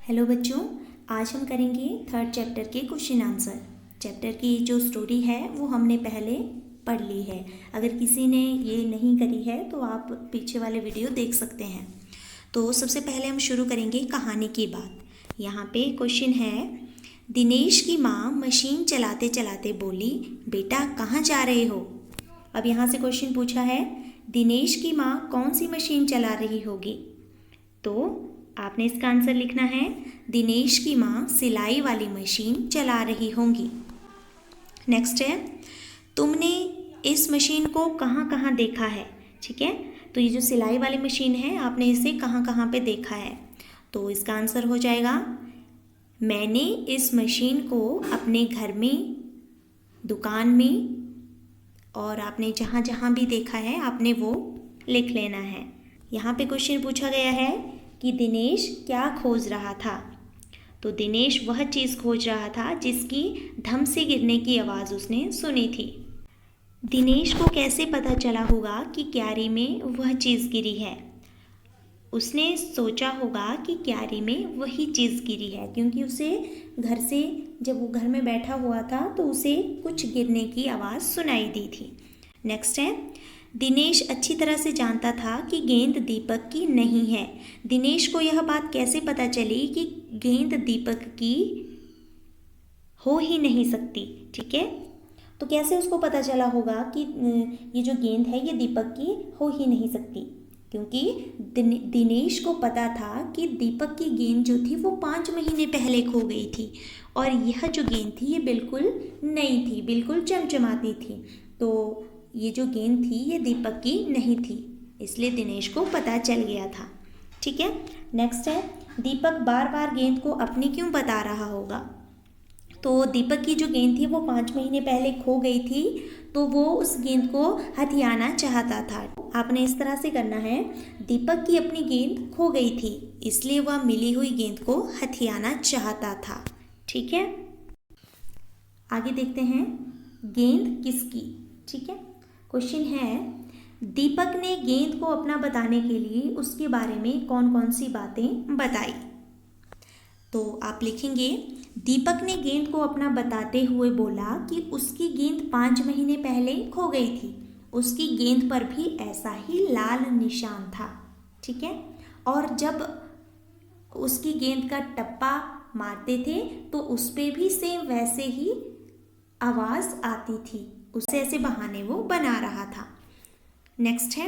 Hello बच्चों, आज हम करेंगे थर्ड चैप्टर के क्वेश्चन आंसर। चैप्टर की जो स्टोरी है वो हमने पहले पढ़ ली है। अगर किसी ने ये नहीं करी है तो आप पीछे वाले वीडियो देख सकते हैं। तो सबसे पहले हम शुरू करेंगे कहानी की बात। यहाँ पे क्वेश्चन है, दिनेश की माँ मशीन चलाते चलाते बोली, बेटा कहाँ जा रहे हो। अब यहाँ से क्वेश्चन पूछा है, दिनेश की माँ कौन सी मशीन चला रही होगी। तो आपने इसका आंसर लिखना है, दिनेश की माँ सिलाई वाली मशीन चला रही होंगी। नेक्स्ट है, तुमने इस मशीन को कहाँ कहाँ देखा है। ठीक है, तो ये जो सिलाई वाली मशीन है आपने इसे कहाँ कहाँ पे देखा है। तो इसका आंसर हो जाएगा, मैंने इस मशीन को अपने घर में, दुकान में, और आपने जहाँ जहाँ भी देखा है आपने वो लिख लेना है। यहाँ पे क्वेश्चन पूछा गया है कि दिनेश क्या खोज रहा था। तो दिनेश वह चीज़ खोज रहा था जिसकी धम से गिरने की आवाज़ उसने सुनी थी। दिनेश को कैसे पता चला होगा कि क्यारी में वह चीज़ गिरी है। उसने सोचा होगा कि क्यारी में वही चीज़ गिरी है, क्योंकि उसे घर से, जब वो घर में बैठा हुआ था तो उसे कुछ गिरने की आवाज़ सुनाई दी थी। नेक्स्ट है, दिनेश अच्छी तरह से जानता था कि गेंद दीपक की नहीं है। दिनेश को यह बात कैसे पता चली कि गेंद दीपक की हो ही नहीं सकती। ठीक है, तो कैसे उसको पता चला होगा कि ये जो गेंद है ये दीपक की हो ही नहीं सकती, क्योंकि दिनेश को पता था कि दीपक की गेंद जो थी वो 5 महीने पहले खो गई थी, और यह जो गेंद थी ये बिल्कुल नई थी, बिल्कुल चमचमाती थी। तो ये जो गेंद थी ये दीपक की नहीं थी, इसलिए दिनेश को पता चल गया था। ठीक है, नेक्स्ट है, दीपक बार बार गेंद को अपनी क्यों बता रहा होगा। तो दीपक की जो गेंद थी वो 5 महीने पहले खो गई थी, तो वो उस गेंद को हथियाना चाहता था। आपने इस तरह से करना है, दीपक की अपनी गेंद खो गई थी इसलिए वह मिली हुई गेंद को हथियाना चाहता था। ठीक है, आगे देखते हैं, गेंद किसकी। ठीक है, क्वेश्चन है, दीपक ने गेंद को अपना बताने के लिए उसके बारे में कौन कौन सी बातें बताई। तो आप लिखेंगे, दीपक ने गेंद को अपना बताते हुए बोला कि उसकी गेंद 5 महीने पहले खो गई थी, उसकी गेंद पर भी ऐसा ही लाल निशान था। ठीक है, और जब उसकी गेंद का टप्पा मारते थे तो उस पर भी सेम वैसे ही आवाज़ आती थी। उसे ऐसे बहाने वो बना रहा था। नेक्स्ट है,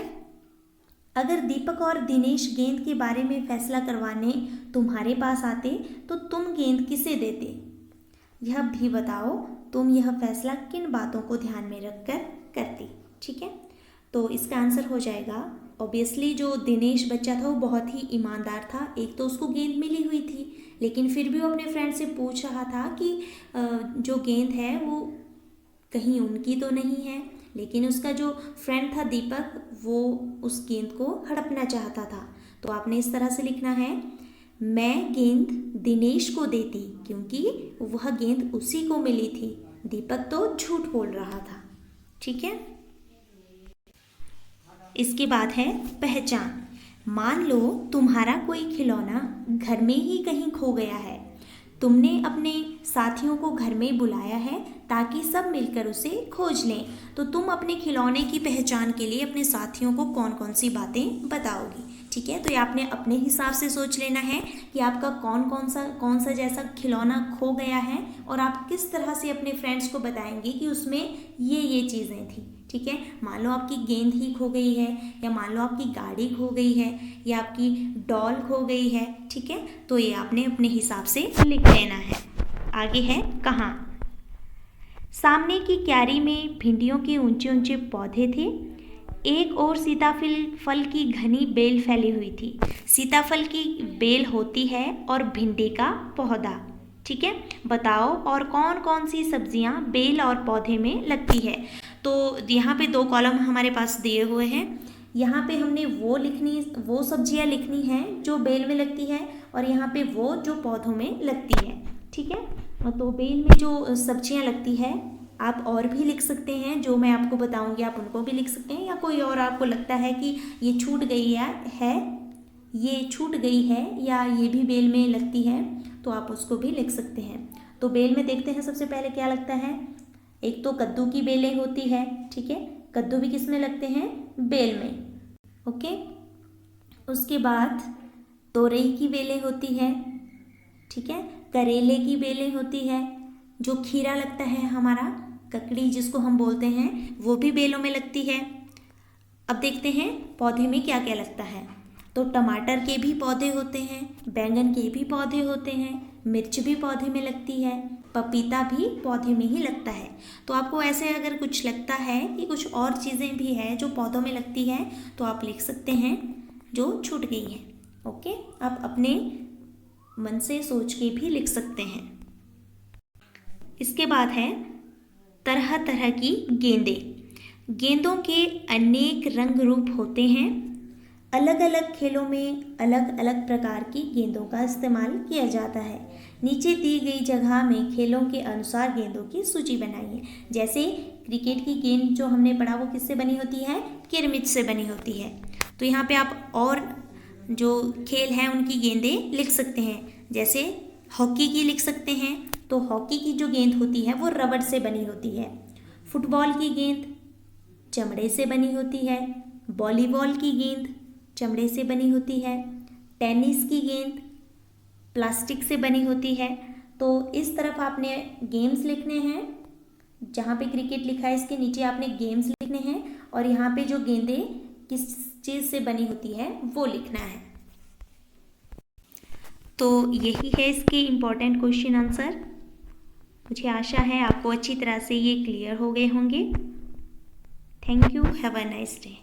अगर दीपक और दिनेश गेंद के बारे में फैसला करवाने तुम्हारे पास आते तो तुम गेंद किसे देते। यह भी बताओ, तुम यह फैसला किन बातों को ध्यान में रखकर करती। ठीक है, तो इसका आंसर हो जाएगा, ऑब्वियसली जो दिनेश बच्चा था वो बहुत ही ईमानदार था। एक तो उसको गेंद मिली हुई थी, लेकिन फिर भी वो अपने फ्रेंड से पूछ रहा था कि जो गेंद है वो कहीं उनकी तो नहीं है। लेकिन उसका जो फ्रेंड था दीपक, वो उस गेंद को हड़पना चाहता था। तो आपने इस तरह से लिखना है, मैं गेंद दिनेश को देती क्योंकि वह गेंद उसी को मिली थी, दीपक तो झूठ बोल रहा था। ठीक है, इसके बाद है पहचान। मान लो तुम्हारा कोई खिलौना घर में ही कहीं खो गया है। तुमने अपने साथियों को घर में बुलाया है ताकि सब मिलकर उसे खोज लें। तो तुम अपने खिलौने की पहचान के लिए अपने साथियों को कौन कौन सी बातें बताओगी। ठीक है, तो ये आपने अपने हिसाब से सोच लेना है कि आपका कौन सा जैसा खिलौना खो गया है, और आप किस तरह से अपने फ्रेंड्स को बताएंगे कि उसमें ये चीज़ें थी। ठीक है, मान लो आपकी गेंद ही खो गई है, या मान लो आपकी गाड़ी खो गई है, या आपकी डॉल खो गई है। ठीक है, तो ये आपने अपने हिसाब से लिख लेना है। आगे है कहाँ। सामने की क्यारी में भिंडियों के ऊंचे ऊंचे पौधे थे। एक और सीताफल फल की घनी बेल फैली हुई थी। सीताफल की बेल होती है और भिंडी का पौधा। ठीक है, बताओ और कौन कौन सी सब्जियां बेल और पौधे में लगती है। तो यहाँ पे 2 कॉलम हमारे पास दिए हुए हैं। यहाँ पे हमने वो सब्जियां लिखनी हैं जो बेल में लगती है, और यहाँ पे वो जो पौधों में लगती है। ठीक है, तो बेल में जो सब्जियां लगती है आप और भी लिख सकते हैं, जो मैं आपको बताऊंगी आप उनको भी लिख सकते हैं, या कोई और आपको लगता है कि ये छूट गई है ये छूट गई है या ये भी बेल में लगती है तो आप उसको भी लिख सकते हैं। तो बेल में देखते हैं सबसे पहले क्या लगता है। एक तो कद्दू की बेलें होती है, ठीक है, कद्दू भी किस में लगते हैं, बेल में, ओके। उसके बाद तोरई की बेलें होती है, ठीक है, करेले की बेलें होती है, जो खीरा लगता है हमारा, ककड़ी जिसको हम बोलते हैं, वो भी बेलों में लगती है। अब देखते हैं पौधे में क्या क्या लगता है। तो टमाटर के भी पौधे होते हैं, बैंगन के भी पौधे होते हैं, मिर्च भी पौधे में लगती है, पपीता भी पौधे में ही लगता है। तो आपको ऐसे अगर कुछ लगता है कि कुछ और चीज़ें भी हैं जो पौधों में लगती हैं तो आप लिख सकते हैं जो छूट गई हैं, ओके। आप अपने मन से सोच के भी लिख सकते हैं। इसके बाद है तरह तरह की गेंदें। गेंदों के अनेक रंग रूप होते हैं। अलग अलग खेलों में अलग अलग प्रकार की गेंदों का इस्तेमाल किया जाता है। नीचे दी गई जगह में खेलों के अनुसार गेंदों की सूची बनाइए। जैसे क्रिकेट की गेंद जो हमने पढ़ा वो किससे बनी होती है, किरमिच से बनी होती है। तो यहाँ पे आप और जो खेल हैं उनकी गेंदें लिख सकते हैं। जैसे हॉकी की लिख सकते हैं, तो हॉकी की जो गेंद होती है वो रबड़ से बनी होती है। फुटबॉल की गेंद चमड़े से बनी होती है। वॉलीबॉल की गेंद चमड़े से बनी होती है। टेनिस की गेंद प्लास्टिक से बनी होती है। तो इस तरफ आपने गेम्स लिखने हैं, जहाँ पे क्रिकेट लिखा है इसके नीचे आपने गेम्स लिखने हैं, और यहाँ पे जो गेंदें किस चीज़ से बनी होती है वो लिखना है। तो यही है इसके इम्पोर्टेंट क्वेश्चन आंसर। मुझे आशा है आपको अच्छी तरह से ये क्लियर हो गए होंगे। Thank you, have a nice day.